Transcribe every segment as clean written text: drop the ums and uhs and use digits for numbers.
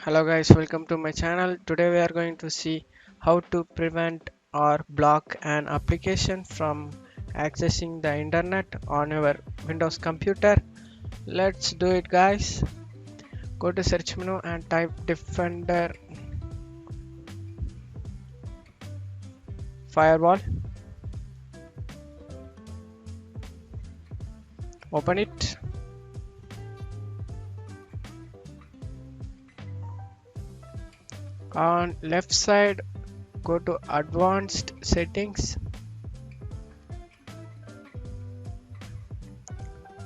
Hello guys, welcome to my channel. Today we are going to see how to prevent or block an application from accessing the internet on your Windows computer. Let's do it guys. Go to search menu and type Defender Firewall. Open it. On left side, go to Advanced Settings.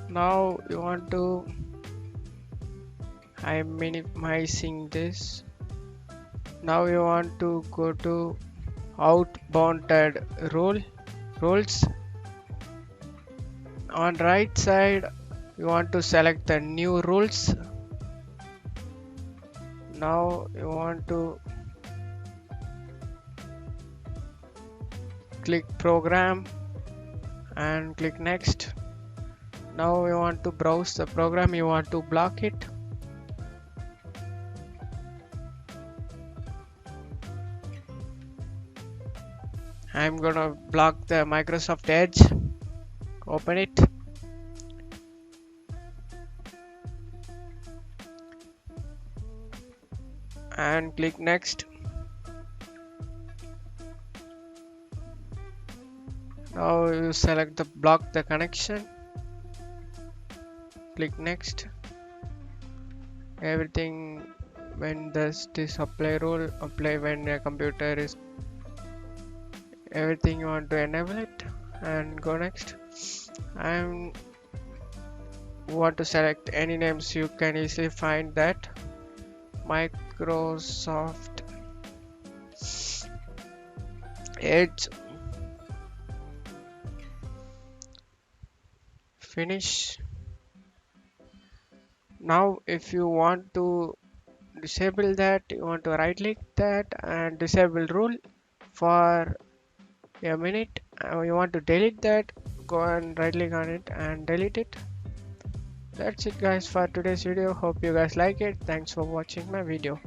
Now you want to I'm minimizing this. Now you want to go to outbounded rules. On right side you want to select the new rules. Now you want to click program and click next. Now you want to browse the program, you want to block it. I'm gonna block the Microsoft Edge. Open it. And click next. Now you select the block the connection. Click next. Everything when this apply rule apply when your computer is everything you want to enable it and go next. I want to select any names, you can easily find that. Microsoft Edge. Finish. Now if you want to disable that, you want to right click that and disable rule for a minute. You want to delete that, go and right click on it and delete it. That's it guys for today's video. Hope you guys like it. Thanks for watching my video.